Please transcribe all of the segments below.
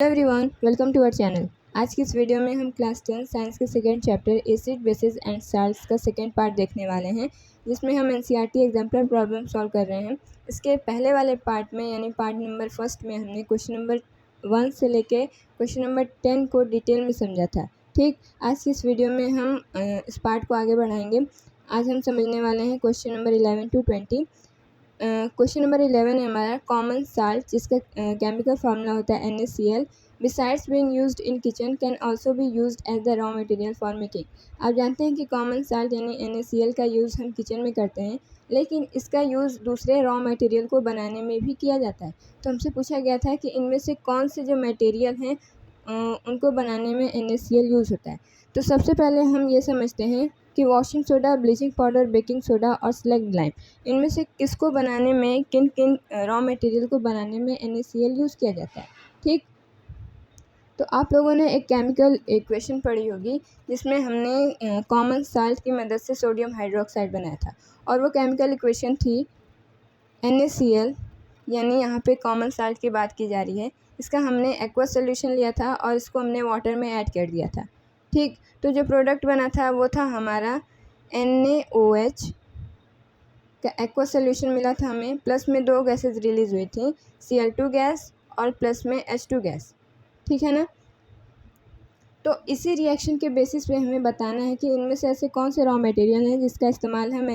Hello everyone, welcome to our channel. आज की इस वीडियो में हम क्लास 10 साइंस के second chapter acid bases and salts का सेकेंड पार्ट देखने वाले हैं, जिसमें हम एनसीईआरटी एग्जाम्पलर प्रॉब्लम सॉल्व कर रहे हैं। इसके पहले वाले पार्ट में यानी पार्ट नंबर फर्स्ट में हमने क्वेश्चन नंबर 1 से लेके क्वेश्चन नंबर 10 को डिटेल में समझा था। ठीक, आज की इस वीडियो में हम इस पार्ट को आगे बढ़ाएंगे। आज हम समझने वाले हैं question number 11 to 20। Question number 11 है हमारा कॉमन साल्ट, जिसका केमिकल फार्मूला होता है NaCl। Besides being used in kitchen can also be used as the raw material for making. आप जानते हैं कि कॉमन साल्ट यानी NaCl का यूज़ हम किचन में करते हैं, लेकिन इसका यूज़ दूसरे रॉ मटेरियल को बनाने में भी किया जाता है। तो हमसे पूछा गया था कि इनमें से कौन से जो मटेरियल हैं उनको बनाने में NaCl यूज़ होता है। तो सबसे पहले हम ये समझते हैं कि washing soda, bleaching powder, baking soda और स्लग्ड लाइम, इनमें से किसको बनाने में, किन किन रॉ मटेरियल को बनाने में NaCl यूज़ किया जाता है। ठीक, तो आप लोगों ने एक केमिकल इक्वेशन पढ़ी होगी जिसमें हमने कॉमन साल्ट की मदद से सोडियम हाइड्रोक्साइड बनाया था, और वो केमिकल इक्वेशन थी NaCl, यानी यहाँ पे कॉमन साल्ट की बात की जा रही है। इसका हमने एक्वस सोल्यूशन लिया था और इसको हमने वाटर में ऐड कर दिया था। ठीक, तो जो प्रोडक्ट बना था वो था हमारा NaOH का एक्वस सोल्यूशन मिला था हमें, प्लस में 2 गैसेज रिलीज़ हुई थी, Cl2 गैस और प्लस में H2 गैस। ठीक है ना। तो इसी रिएक्शन के बेसिस पे हमें बताना है कि इनमें से ऐसे कौन से रॉ मटेरियल हैं जिसका इस्तेमाल हम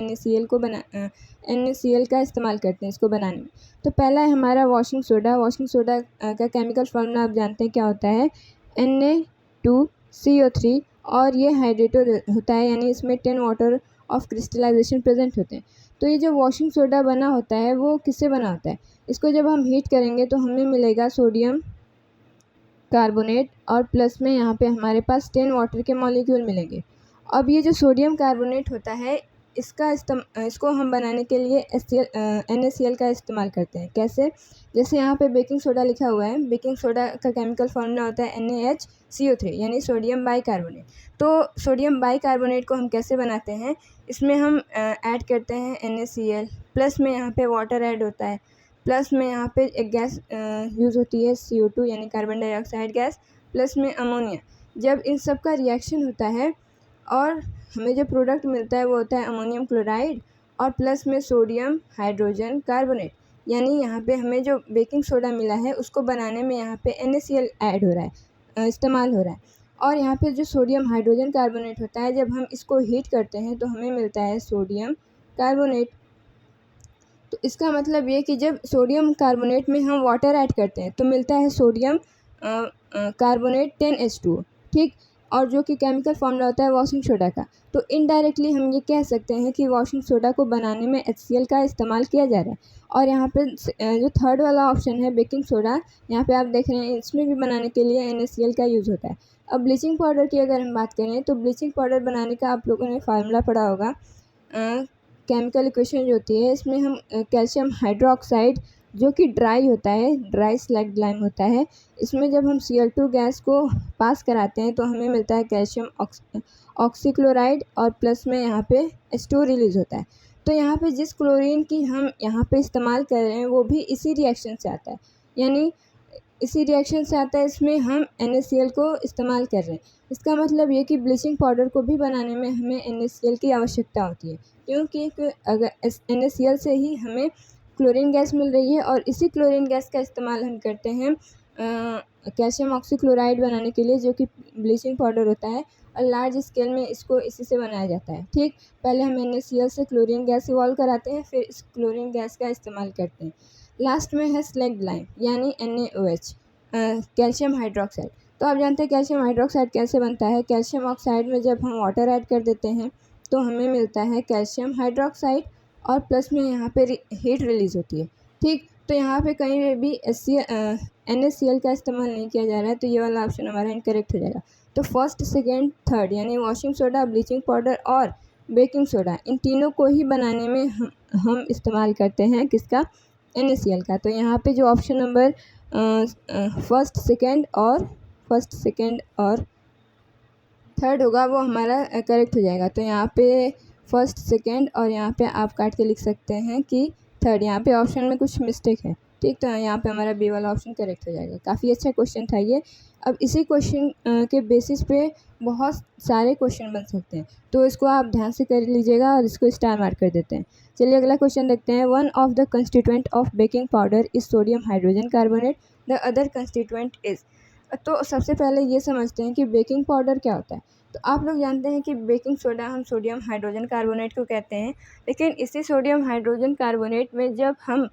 NaCl का इस्तेमाल करते हैं इसको बनाने में। तो पहला है हमारा वॉशिंग सोडा। वॉशिंग सोडा का केमिकल फार्मूला आप जानते हैं क्या होता है, Na2CO3, और ये हाइड्रेटेड होता है, यानी इसमें 10 वाटर ऑफ क्रिस्टलाइजेशन प्रेजेंट होते हैं। तो ये जो वॉशिंग सोडा बना होता है वो किससे बना होता है, इसको जब हम हीट करेंगे तो हमें मिलेगा सोडियम कार्बोनेट, और प्लस में यहाँ पे हमारे पास 10 वाटर के मॉलिक्यूल मिलेंगे। अब ये जो सोडियम कार्बोनेट होता है इसको हम बनाने के लिए NaCl का इस्तेमाल करते हैं। कैसे, जैसे यहाँ पे बेकिंग सोडा लिखा हुआ है, बेकिंग सोडा का केमिकल फार्मूला होता है NaHCO3 यानी सोडियम बाइकार्बोनेट। तो सोडियम बाइकार्बोनेट को हम कैसे बनाते हैं, इसमें हम ऐड करते हैं NaCl, प्लस में यहाँ पे वाटर ऐड होता है, प्लस में यहाँ पे एक गैस यूज़ होती है CO2 यानी कार्बन डाइऑक्साइड गैस, प्लस में अमोनिया। जब इन सब का रिएक्शन होता है और हमें जो प्रोडक्ट मिलता है वो होता है अमोनियम क्लोराइड और प्लस में सोडियम हाइड्रोजन कार्बोनेट, यानी यहाँ पे हमें जो बेकिंग सोडा मिला है उसको बनाने में यहाँ पे NaCl ऐड हो रहा है, इस्तेमाल हो रहा है। और यहाँ पे जो सोडियम हाइड्रोजन कार्बोनेट होता है, जब हम इसको हीट करते हैं तो हमें मिलता है सोडियम कार्बोनेट। तो इसका मतलब ये कि जब सोडियम कार्बोनेट में हम वाटर ऐड करते हैं तो मिलता है सोडियम कार्बोनेट 10H2। ठीक, और जो कि केमिकल फार्मूला होता है वॉशिंग सोडा का। तो इनडायरेक्टली हम ये कह सकते हैं कि वॉशिंग सोडा को बनाने में HCl का इस्तेमाल किया जा रहा है। और यहाँ पे जो थर्ड वाला ऑप्शन है बेकिंग सोडा, यहाँ पे आप देख रहे हैं इसमें भी बनाने के लिए NaCl का यूज़ होता है। अब ब्लीचिंग पाउडर की अगर हम बात करें तो ब्लीचिंग पाउडर बनाने का आप लोगों ने फार्मूला पढ़ा होगा। केमिकल इक्वेशन जो होती है इसमें हम कैल्शियम हाइड्रोक्साइड, जो कि ड्राई होता है, ड्राई स्लग्ड लाइम होता है, इसमें जब हम Cl2 गैस को पास कराते हैं तो हमें मिलता है कैल्शियम ऑक्सीक्लोराइड, और प्लस में यहाँ पे H2 रिलीज़ होता है। तो यहाँ पे जिस क्लोरीन की हम यहाँ पे इस्तेमाल कर रहे हैं वो भी इसी रिएक्शन से आता है, यानी इसी रिएक्शन से आता है, इसमें हम NaCl को इस्तेमाल कर रहे हैं। इसका मतलब ये कि ब्लीचिंग पाउडर को भी बनाने में हमें NaCl की आवश्यकता होती है, क्योंकि अगर NaCl से ही हमें क्लोरीन गैस मिल रही है, और इसी क्लोरीन गैस का इस्तेमाल हम करते हैं कैल्शियम ऑक्सीक्लोराइड बनाने के लिए, जो कि ब्लीचिंग पाउडर होता है, और लार्ज स्केल में इसको इसी से बनाया जाता है। ठीक, पहले हम NaCl से क्लोरीन गैस इवॉल्व कराते हैं, फिर इस क्लोरीन गैस का इस्तेमाल करते हैं। लास्ट में है स्लग्ड लाइम यानी NaOH, कैल्शियम हाइड्रोक्साइड। तो आप जानते हैं कैल्शियम हाइड्रोक्साइड कैसे बनता है। कैल्शियम ऑक्साइड में जब हम वाटर ऐड कर देते हैं तो हमें मिलता है कैल्शियम हाइड्रोक्साइड, और प्लस में यहाँ पे हीट रिलीज़ होती है। ठीक, तो यहाँ पे कहीं भी NaCl का इस्तेमाल नहीं किया जा रहा है, तो ये वाला ऑप्शन हमारा इनकरेक्ट हो जाएगा। तो फर्स्ट, सेकेंड, थर्ड यानी वॉशिंग सोडा, ब्लीचिंग पाउडर और बेकिंग सोडा, इन तीनों को ही बनाने में हम इस्तेमाल करते हैं किसका, NaCl का। तो यहाँ पे जो ऑप्शन नंबर फर्स्ट, सेकेंड और थर्ड होगा वो हमारा करेक्ट हो जाएगा। तो यहाँ पे फर्स्ट, सेकेंड और यहाँ पे आप काट के लिख सकते हैं कि थर्ड। यहाँ पे ऑप्शन में कुछ मिस्टेक है। ठीक, तो यहाँ पे हमारा बी वाला ऑप्शन करेक्ट हो जाएगा। काफ़ी अच्छा क्वेश्चन था ये। अब इसी क्वेश्चन के बेसिस पे बहुत सारे क्वेश्चन बन सकते हैं, तो इसको आप ध्यान से कर लीजिएगा और इसको स्टार मार्क कर देते हैं। चलिए अगला क्वेश्चन देखते हैं। One of the constituent of baking powder is sodium hydrogen carbonate, the other constituent is. तो सबसे पहले ये समझते हैं कि बेकिंग पाउडर क्या होता है। तो आप लोग जानते हैं कि बेकिंग सोडा हम सोडियम हाइड्रोजन कार्बोनेट को कहते हैं, लेकिन इसी सोडियम हाइड्रोजन कार्बोनेट में जब हम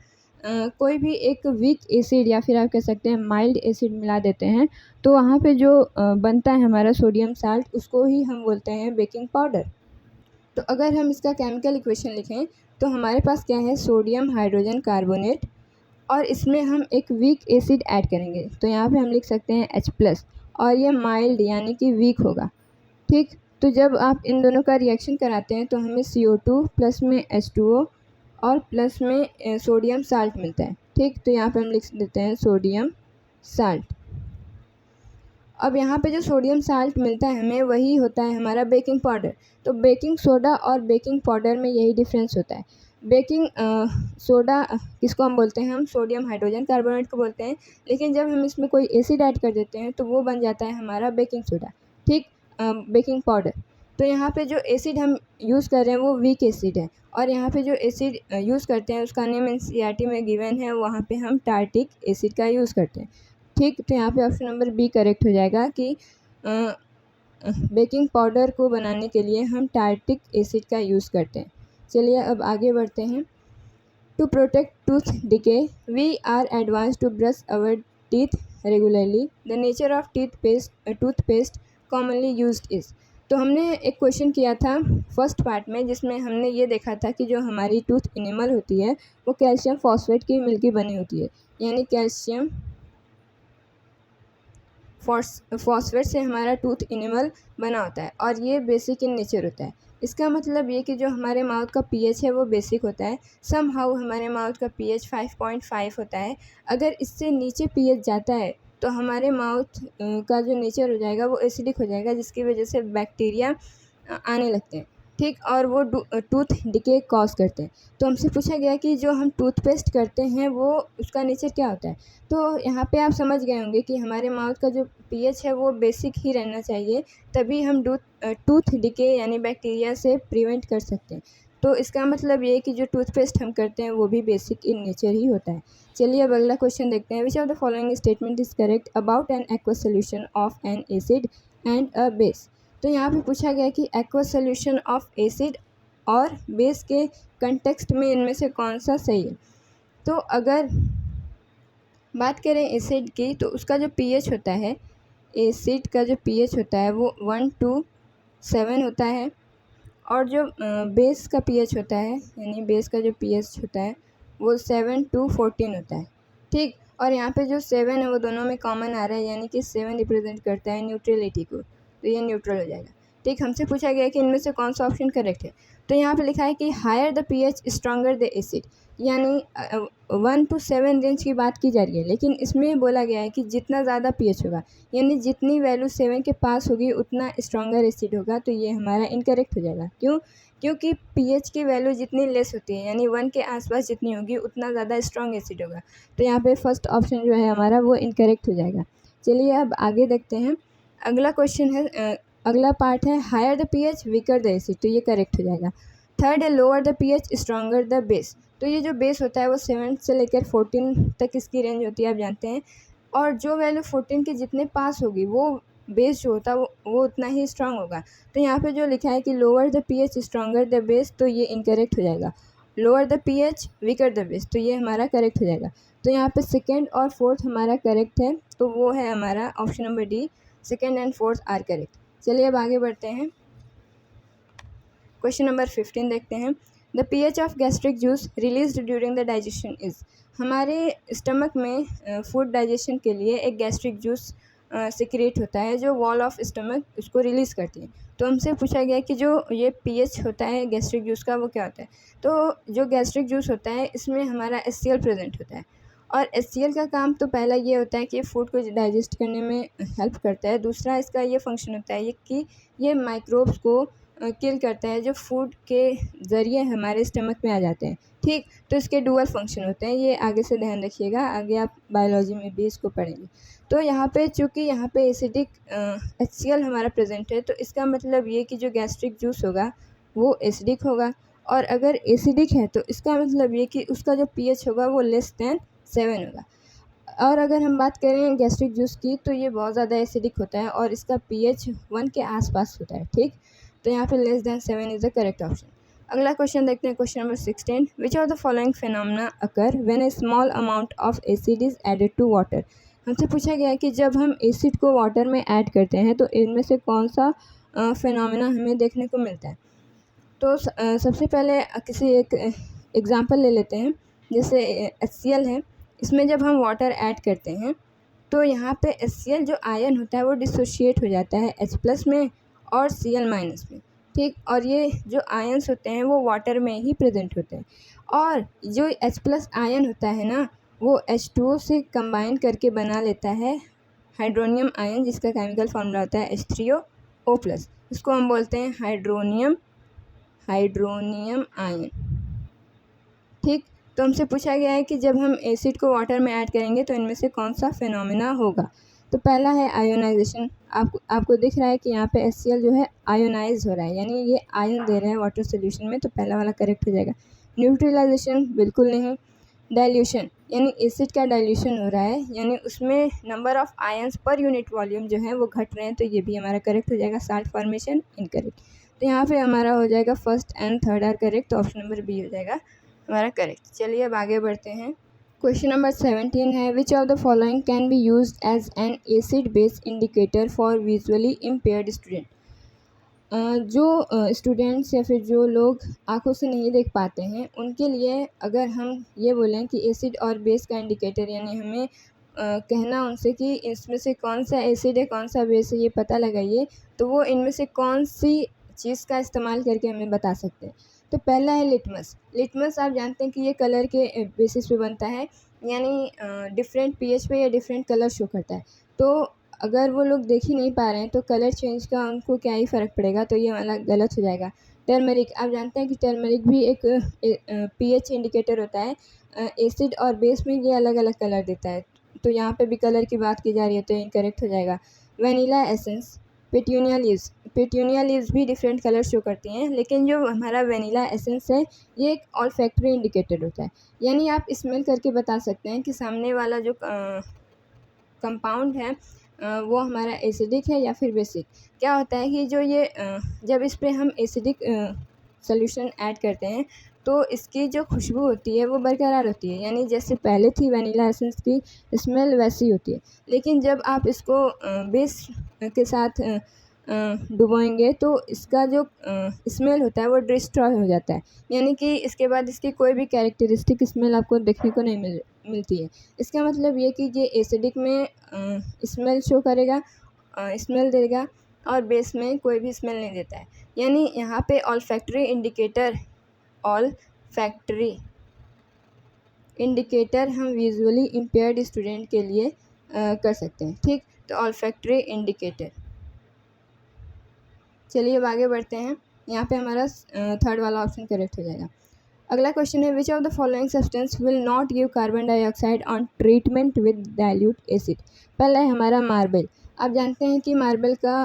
कोई भी एक वीक एसिड या फिर आप कह सकते हैं माइल्ड एसिड मिला देते हैं, तो वहाँ पे जो बनता है हमारा सोडियम साल्ट, उसको ही हम बोलते हैं बेकिंग पाउडर। तो अगर हम इसका केमिकल इक्वेशन लिखें तो हमारे पास क्या है, सोडियम हाइड्रोजन कार्बोनेट, और इसमें हम एक वीक एसिड ऐड करेंगे, तो यहाँ पे हम लिख सकते हैं H+, और ये माइल्ड यानी कि वीक होगा। ठीक, तो जब आप इन दोनों का रिएक्शन कराते हैं तो हमें CO2 प्लस में H2O और प्लस में सोडियम साल्ट मिलता है। ठीक, तो यहाँ पे हम लिख देते हैं सोडियम साल्ट। अब यहाँ पे जो सोडियम साल्ट मिलता है हमें, वही होता है हमारा बेकिंग पाउडर। तो बेकिंग सोडा और बेकिंग पाउडर में यही डिफरेंस होता है। बेकिंग सोडा किसको हम बोलते हैं, हम सोडियम हाइड्रोजन कार्बोनेट को बोलते हैं, लेकिन जब हम इसमें कोई एसिड ऐड कर देते हैं तो वो बन जाता है हमारा बेकिंग सोडा। ठीक, बेकिंग पाउडर। तो यहाँ पे जो एसिड हम यूज़ कर रहे हैं वो वीक एसिड है, और यहाँ पे जो एसिड यूज़ करते हैं उसका नेम NCERT में गिवन है, वहाँ पे हम टार्टिक एसिड का यूज़ करते हैं। ठीक, तो यहाँ पे ऑप्शन नंबर बी करेक्ट हो जाएगा कि बेकिंग पाउडर को बनाने के लिए हम टार्टिक एसिड का यूज़ करते हैं। चलिए अब आगे बढ़ते हैं। To protect tooth decay we are advance to brush our teeth regularly, the nature of toothpaste commonly used is. तो हमने एक क्वेश्चन किया था फर्स्ट पार्ट में, जिसमें हमने ये देखा था कि जो हमारी टूथ इनेमल होती है वो कैल्शियम फॉस्फेट की मिलकर बनी होती है, यानी कैल्शियम फॉस्फेट से हमारा टूथ इनेमल बना होता है, और ये बेसिक इन नेचर होता है। इसका मतलब ये कि जो हमारे माउथ का pH है वो बेसिक होता है। सम हाउ हमारे माउथ का pH 5.5 होता है। अगर इससे नीचे pH जाता है तो हमारे माउथ का जो नेचर हो जाएगा वो एसिडिक हो जाएगा, जिसकी वजह से बैक्टीरिया आने लगते हैं। ठीक, और वो टूथ डिके कॉज करते हैं। तो हमसे पूछा गया कि जो हम टूथपेस्ट करते हैं वो उसका नेचर क्या होता है। तो यहाँ पे आप समझ गए होंगे कि हमारे माउथ का जो pH है वो बेसिक ही रहना चाहिए, तभी हम टूथ डिके यानी बैक्टीरिया से प्रिवेंट कर सकते हैं। तो इसका मतलब ये है कि जो टूथपेस्ट हम करते हैं वो भी बेसिक इन नेचर ही होता है। चलिए अब अगला क्वेश्चन देखते हैं। विच of the following statement is correct about an aqueous solution of N acid and a base. तो यहाँ पे पूछा गया कि एक्वस सोल्यूशन ऑफ एसिड और बेस के कंटेक्स्ट में इनमें से कौन सा सही है। तो अगर बात करें एसिड की, तो उसका जो pH होता है, एसिड का जो pH होता है वो 1 to 7 होता है, और जो बेस का pH होता है, यानी बेस का जो pH होता है वो 7 to 14 होता है। ठीक, और यहाँ पे जो 7 है वो दोनों में कॉमन आ रहा है, यानी कि 7 रिप्रेजेंट करता है न्यूट्रलिटी को, तो ये न्यूट्रल हो जाएगा। ठीक, हमसे पूछा गया कि इनमें से कौन सा ऑप्शन करेक्ट है। तो यहाँ पे लिखा है कि higher the pH stronger the acid, यानी 1 to 7 रेंज की बात की जा रही है, लेकिन इसमें बोला गया है कि जितना ज़्यादा pH होगा, यानी जितनी वैल्यू 7 के पास होगी उतना स्ट्रॉन्गर एसिड होगा, तो ये हमारा इनकरेक्ट हो जाएगा। क्यों? क्योंकि pH की वैल्यू जितनी लेस होती है, यानी 1 के आसपास जितनी होगी उतना ज़्यादा स्ट्रॉन्ग एसिड होगा, तो यहाँ पे फर्स्ट ऑप्शन जो है हमारा वो इनकरेक्ट हो जाएगा। चलिए अब आगे देखते हैं। अगला क्वेश्चन है, अगला पार्ट है higher the pH weaker the acid, तो ये करेक्ट हो जाएगा। थर्ड है lower the pH stronger the base. तो ये जो बेस होता है वो 7 से लेकर 14 तक इसकी रेंज होती है, आप जानते हैं, और जो वैल्यू 14 के जितने पास होगी वो बेस जो होता है वो उतना ही स्ट्रांग होगा। तो यहाँ पे जो लिखा है कि lower the pH stronger the base, तो ये इनकरेक्ट हो जाएगा। Lower the pH weaker the base, तो ये हमारा करेक्ट हो जाएगा। तो यहाँ पे सेकेंड और फोर्थ हमारा करेक्ट है, तो वो है हमारा option number D, second and fourth are correct. चलिए अब आगे बढ़ते हैं। क्वेश्चन नंबर 15 देखते हैं। The pH of gastric juice released during the digestion is. हमारे स्टमक में फूड डाइजेशन के लिए एक गैस्ट्रिक जूस सिक्रेट होता है, जो वॉल ऑफ स्टमक उसको रिलीज़ करती है। तो हमसे पूछा गया कि जो ये pH होता है गैस्ट्रिक जूस का वो क्या होता है। तो जो गैस्ट्रिक जूस होता है इसमें हमारा HCl प्रेजेंट होता है, और HCl का काम तो पहला ये होता है कि फूड को डाइजेस्ट करने में हेल्प करता है। दूसरा इसका ये फंक्शन होता है कि ये माइक्रोब्स को किल करता है, जो फूड के ज़रिए हमारे स्टमक में आ जाते हैं, ठीक। तो इसके डुअल फंक्शन होते हैं, ये आगे से ध्यान रखिएगा, आगे आप बायोलॉजी में भी इसको पढ़ेंगे। तो यहाँ पे चूँकि यहाँ पे एसिडिक HCl हमारा प्रेजेंट है, तो इसका मतलब ये कि जो गैस्ट्रिक जूस होगा वो एसिडिक होगा, और अगर एसिडिक है तो इसका मतलब ये कि उसका जो pH होगा वो लेस दैन 7 होगा। और अगर हम बात करें गैस्ट्रिक जूस की, तो ये बहुत ज़्यादा एसिडिक होता है और इसका pH 1 के आसपास होता है, ठीक। तो यहाँ पे less than 7 is the correct option. अगला क्वेश्चन देखते हैं, question number 16। Which of the following phenomena occur when a small amount of acid is added to water. हमसे पूछा गया है कि जब हम एसिड को वाटर में ऐड करते हैं तो इनमें से कौन सा फिनोमेना हमें देखने को मिलता है। तो सबसे पहले किसी एक एग्ज़ाम्पल ले लेते हैं, जैसे HCl है, इसमें जब हम वाटर ऐड करते हैं तो यहाँ पे HCl जो आयन होता है वो डिसोशिएट हो जाता है H+ में और Cl- में, ठीक। और ये जो आयन्स होते हैं वो वाटर में ही प्रेजेंट होते हैं, और जो H+ आयन होता है ना वो H2O से कंबाइन करके बना लेता है हाइड्रोनियम आयन, जिसका केमिकल फार्मूला होता है H3O+। इसको हम बोलते हैं हाइड्रोनियम आयन, ठीक। तो हमसे पूछा गया है कि जब हम एसिड को वाटर में ऐड करेंगे तो इनमें से कौन सा फिनोमेना होगा। तो पहला है आयोनाइजेशन। आपको दिख रहा है कि यहाँ पे HCl जो है आयोनाइज हो रहा है, यानी ये आयन दे रहे हैं वाटर सोल्यूशन में, तो पहला वाला करेक्ट हो जाएगा। न्यूट्रलाइजेशन बिल्कुल नहीं। डाइल्यूशन, यानी एसिड का डाइल्यूशन हो रहा है, यानी उसमें number of ions per unit volume जो है वो घट रहे हैं, तो ये भी हमारा करेक्ट हो जाएगा। Salt formation incorrect. तो यहाँ पे हमारा हो जाएगा first and third are correct, तो ऑप्शन नंबर बी हो जाएगा हमारा करेक्ट। चलिए अब आगे बढ़ते हैं। क्वेश्चन नंबर 17 है, which of the following can be used as an acid base indicator for visually impaired student. जो स्टूडेंट्स या फिर जो लोग आँखों से नहीं देख पाते हैं उनके लिए अगर हम ये बोलें कि एसिड और बेस का इंडिकेटर, यानी हमें कहना उनसे कि इसमें से कौन सा एसिड है कौन सा बेस है ये पता लगाइए, तो वो इनमें से कौन सी चीज़ का इस्तेमाल करके हमें बता सकते हैं। तो पहला है लिटमस आप जानते हैं कि ये कलर के बेसिस पे बनता है, यानी डिफरेंट pH पे या डिफरेंट कलर शो करता है। तो अगर वो लोग देख ही नहीं पा रहे हैं तो कलर चेंज का उनको क्या ही फ़र्क पड़ेगा, तो ये वाला गलत हो जाएगा। टर्मरिक, आप जानते हैं कि टर्मरिक भी एक pH इंडिकेटर होता है, एसिड और बेस में ये अलग अलग कलर देता है, तो यहाँ पे भी कलर की बात की जा रही है तो इनकरेक्ट हो जाएगा। वनीला एसेंस, पेट्यूनिया लीव्स भी डिफरेंट कलर शो करती हैं, लेकिन जो हमारा वनीला एसेंस है ये एक ऑल्फैक्टरी इंडिकेटर होता है, यानी आप स्मेल करके बता सकते हैं कि सामने वाला जो कंपाउंड है वो हमारा एसिडिक है या फिर बेसिक। क्या होता है कि जो ये जब इस पर हम एसिडिक सोल्यूशन ऐड करते हैं तो इसकी जो खुशबू होती है वो बरकरार होती है, यानी जैसे पहले थी वनीला एसेंस की स्मेल वैसी होती है। लेकिन जब आप इसको बेस के साथ डुबोएंगे तो इसका जो स्मेल होता है वो डिस्ट्रॉय हो जाता है, यानी कि इसके बाद इसकी कोई भी कैरेक्टरिस्टिक स्मेल आपको देखने को नहीं मिलती है। इसका मतलब ये कि ये एसिडिक में स्मेल शो करेगा, स्मेल देगा, और बेस में कोई भी स्मेल नहीं देता है। यानी यहाँ पे ऑल्फैक्टरी इंडिकेटर हम विजुअली इम्पेयर्ड स्टूडेंट के लिए कर सकते हैं, ठीक। तो ऑल्फैक्टरी इंडिकेटर। चलिए अब आगे बढ़ते हैं, यहाँ पे हमारा थर्ड वाला ऑप्शन करेक्ट हो जाएगा। अगला क्वेश्चन है, which of the following substance will not give carbon dioxide on treatment with dilute acid. पहला है हमारा मार्बल। आप जानते हैं कि मार्बल का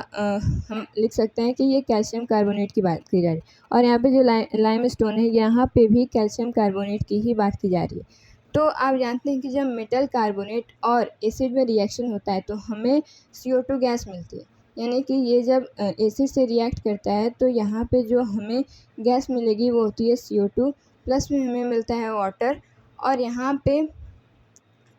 हम लिख सकते हैं कि ये कैल्शियम कार्बोनेट की बात की जा रही है, और यहाँ पे जो लाइम स्टोन है यहाँ पे भी कैल्शियम कार्बोनेट की ही बात की जा रही है। तो आप जानते हैं कि जब मेटल कार्बोनेट और एसिड में रिएक्शन होता है तो हमें CO2 गैस मिलती है, यानी कि ये जब एसिड से रिएक्ट करता है तो यहाँ पे जो हमें गैस मिलेगी वो होती है CO2, प्लस में हमें मिलता है वाटर, और यहाँ पे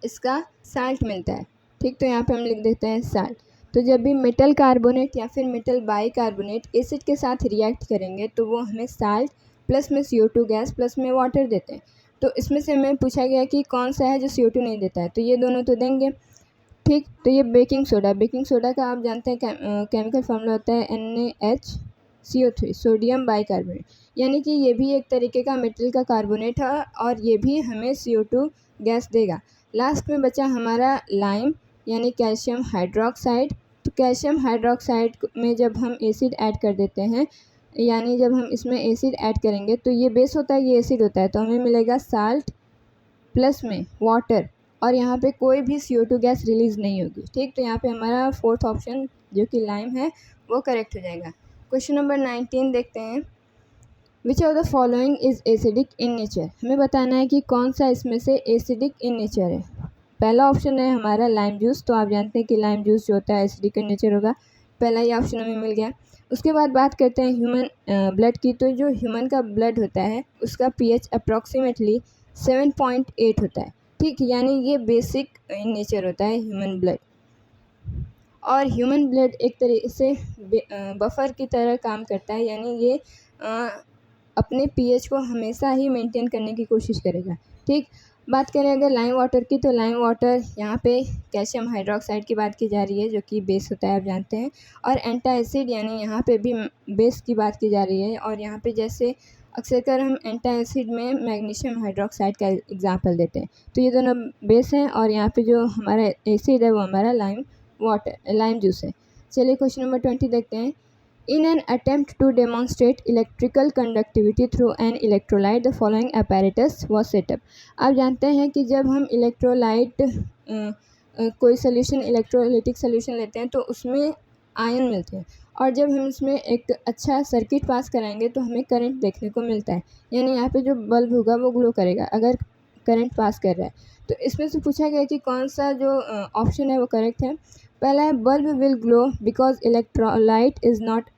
इसका साल्ट मिलता है, ठीक। तो यहाँ पे हम लिख देते हैं साल्ट। तो जब भी मेटल कार्बोनेट या फिर मेटल बाइकार्बोनेट एसिड के साथ रिएक्ट करेंगे तो वो हमें साल्ट प्लस में CO2 गैस प्लस में वाटर देते हैं। तो इसमें से हमें पूछा गया कि कौन सा है जो CO2 नहीं देता है, तो ये दोनों तो देंगे, ठीक। तो ये बेकिंग सोडा का आप जानते हैं केमिकल फार्मूला होता है NaHCO3, सोडियम बाइकार्बोनेट, यानी कि ये भी एक तरीके का मेटल का कार्बोनेट है और ये भी हमें CO2 गैस देगा। लास्ट में बचा हमारा लाइम, यानी कैल्शियम हाइड्रोक्साइड। तो कैल्शियम हाइड्रोक्साइड में जब हम एसिड ऐड कर देते हैं यानी जब हम इसमें एसिड ऐड करेंगे तो ये बेस होता है, ये एसिड होता है, तो हमें मिलेगा साल्ट प्लस में वाटर, और यहाँ पे कोई भी CO2 गैस रिलीज़ नहीं होगी। ठीक, तो यहाँ पे हमारा फोर्थ ऑप्शन जो कि लाइम है वो करेक्ट हो जाएगा। क्वेश्चन नंबर 19 देखते हैं। विच of the following is acidic in nature. हमें बताना है कि कौन सा इसमें से एसिडिक इन नेचर है। पहला ऑप्शन है हमारा लाइम जूस, तो आप जानते हैं कि लाइम जूस जो होता है एसिडिक इन नेचर होगा, पहला ही ऑप्शन हमें मिल गया। उसके बाद बात करते हैं ह्यूमन ब्लड की। तो जो ह्यूमन का ब्लड होता है उसका pH अप्रॉक्सीमेटली 7.8 होता है। ठीक, यानी ये बेसिक इन नेचर होता है ह्यूमन ब्लड। और ह्यूमन ब्लड एक तरीके से बफर की तरह काम करता है, यानी ये अपने pH को हमेशा ही मेंटेन करने की कोशिश करेगा। ठीक, बात करें अगर लाइम वाटर की, तो लाइम वाटर यहाँ पे कैल्शियम हाइड्रोक्साइड की बात की जा रही है जो कि बेस होता है, आप जानते हैं। और एंटासिड यानी यहाँ पे भी बेस की बात की जा रही है, और यहाँ पे जैसे अक्सर कर हम एंटासिड में मैग्नीशियम हाइड्रोक्साइड का एग्जाम्पल देते हैं। तो ये दोनों बेस हैं, और यहाँ पे जो हमारा एसिड है वो हमारा लाइम जूस है। चलिए क्वेश्चन नंबर 20 देखते हैं। In an attempt to demonstrate electrical conductivity through an electrolyte, the following apparatus was set up. आप जानते हैं कि जब हम इलेक्ट्रोलाइट कोई सोल्यूशन इलेक्ट्रोलाइटिक सोल्यूशन लेते हैं तो उसमें आयन मिलते हैं, और जब हम इसमें एक अच्छा सर्किट पास कराएंगे तो हमें करंट देखने को मिलता है। यानी यहाँ पे जो बल्ब होगा वो ग्लो करेगा अगर करंट पास कर रहा है। तो इसमें से पूछा गया कि कौन सा जो ऑप्शन है वो करेक्ट है। पहला है bulb will glow because electrolyte is not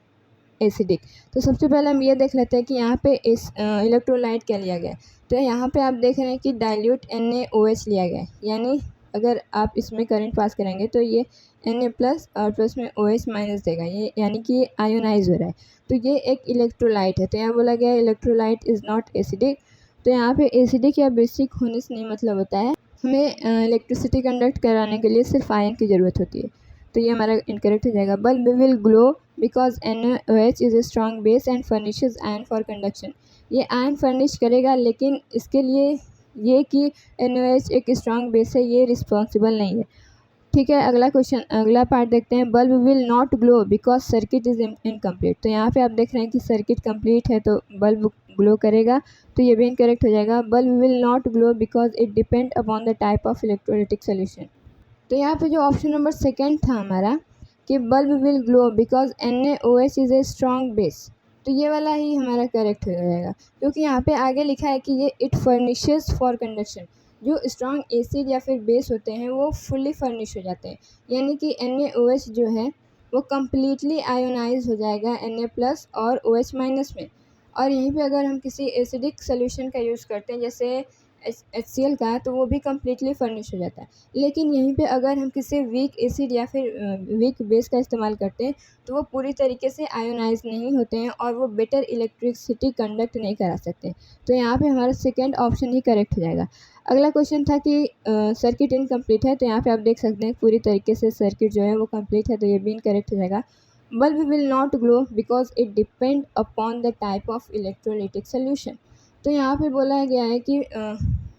acidic. तो सबसे पहले हम ये देख लेते हैं कि यहाँ पे इस इलेक्ट्रोलाइट क्या लिया गया है। तो यहाँ पे आप देख रहे हैं कि डाइल्यूट NaOH लिया गया है, यानी अगर आप इसमें करंट पास करेंगे तो ये Na प्लस और प्लस में OH माइनस देगा, ये यानी कि ये आयोनाइज हो रहा है। तो ये एक इलेक्ट्रोलाइट है। तो यहाँ बोला गया इलेक्ट्रोलाइट इज़ नॉट एसिडिक। तो यहाँ पे एसिडिक या बेसिक होने से नहीं मतलब होता है, हमें इलेक्ट्रिसिटी कंडक्ट कराने के लिए सिर्फ आयन की ज़रूरत होती है। तो ये हमारा इनकरेक्ट हो जाएगा। Bulb will glow because NaOH is a strong base and furnishes ion for conduction. ये आयन फर्निश करेगा, लेकिन इसके लिए ये कि NaOH एक स्ट्रॉन्ग बेस है ये रिस्पॉन्सिबल नहीं है। ठीक है, अगला क्वेश्चन, अगला पार्ट देखते हैं। Bulb will not glow because circuit is incomplete. तो यहाँ पे आप देख रहे हैं कि सर्किट कंप्लीट है तो बल्ब ग्लो करेगा, तो ये भी इनकरेक्ट हो जाएगा। Bulb will not glow because it depend upon the type of electrolytic solution. तो यहाँ पे जो ऑप्शन नंबर सेकेंड था हमारा कि bulb will glow because NaOH is a strong base, तो ये वाला ही हमारा करेक्ट हो जाएगा, क्योंकि यहाँ पे आगे लिखा है कि ये इट फर्निशेस फॉर कंडक्शन। जो स्ट्रॉन्ग एसिड या फिर बेस होते हैं वो फुल्ली फर्निश हो जाते हैं, यानी कि NaOH जो है वो कम्प्लीटली आयोनाइज हो जाएगा Na प्लस और OH माइनस में। और यहीं पे अगर हम किसी एसिडिक सोल्यूशन का यूज़ करते हैं जैसे HCl का, तो वो भी कम्प्लीटली फर्निश हो जाता है। लेकिन यहीं पे अगर हम किसी वीक एसिड या फिर वीक बेस का इस्तेमाल करते हैं तो वो पूरी तरीके से आयोनाइज नहीं होते हैं और वो बेटर इलेक्ट्रिसिटी कंडक्ट नहीं करा सकते। तो यहाँ पे हमारा सेकेंड ऑप्शन ही करेक्ट हो जाएगा। अगला क्वेश्चन था कि सर्किट इनकम्प्लीट है, तो यहाँ पे आप देख सकते हैं पूरी तरीके से सर्किट जो है वो कंप्लीट है, तो ये भी इनकरेक्ट हो जाएगा। Bulb will not glow because it depend upon the type of electrolytic solution. तो यहाँ पे बोला गया है कि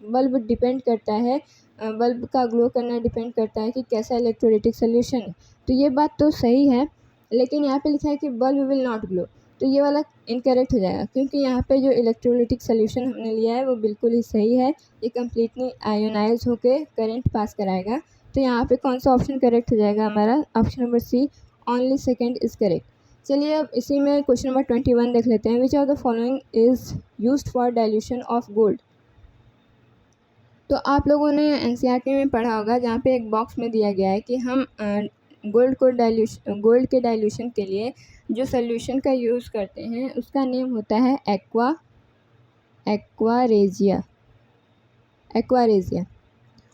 बल्ब डिपेंड करता है, बल्ब का ग्लो करना डिपेंड करता है कि कैसा इलेक्ट्रोलाइटिक सोल्यूशन है। तो ये बात तो सही है, लेकिन यहाँ पे लिखा है कि बल्ब विल नॉट ग्लो, तो ये वाला इनकरेक्ट हो जाएगा, क्योंकि यहाँ पे जो इलेक्ट्रोलाइटिक सोल्यूशन हमने लिया है वो बिल्कुल ही सही है। ये कम्प्लीटली आयोनाइज होकर करंट पास कराएगा। तो यहाँ पे कौन सा ऑप्शन करेक्ट हो जाएगा हमारा? Option number C, only second is correct. चलिए अब इसी में क्वेश्चन नंबर 21 देख लेते हैं। विच of the following is used for dilution of gold. तो आप लोगों ने NCERT में पढ़ा होगा, जहाँ पे एक बॉक्स में दिया गया है कि हम गोल्ड के डाइल्यूशन के लिए जो सोल्यूशन का यूज़ करते हैं उसका नेम होता है एक्वारेजिया।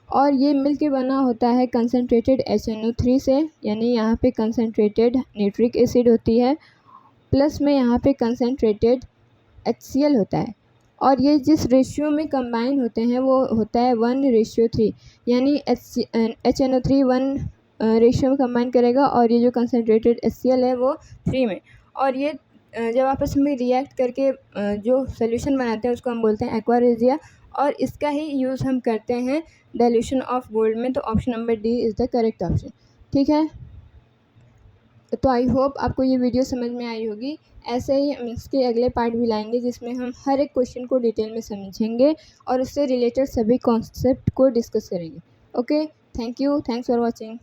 और ये मिल के बना होता है कंसनट्रेटेड HNO3 से, यानी यहाँ पे कंसनट्रेटेड नाइट्रिक एसिड होती है, प्लस में यहाँ पे कंसनट्रेटेड HCl होता है। और ये जिस रेशियो में कंबाइन होते हैं वो होता है 1:3, यानी HNO3 1 रेशियो में कंबाइन करेगा और ये जो कंसनट्रेटेड HCl है वो 3 में। और ये जब आपस में रिएक्ट करके जो सोल्यूशन बनाते हैं उसको हम बोलते हैं एक्वारेजिया, और इसका ही यूज़ हम करते हैं डाइल्यूशन ऑफ गोल्ड में। तो option number D is the correct option. ठीक है, तो आई होप आपको ये वीडियो समझ में आई होगी। ऐसे ही हम इसके अगले पार्ट भी लाएंगे जिसमें हम हर एक क्वेश्चन को डिटेल में समझेंगे और उससे रिलेटेड सभी कॉन्सेप्ट को डिस्कस करेंगे। Okay, thank you, thanks for watching.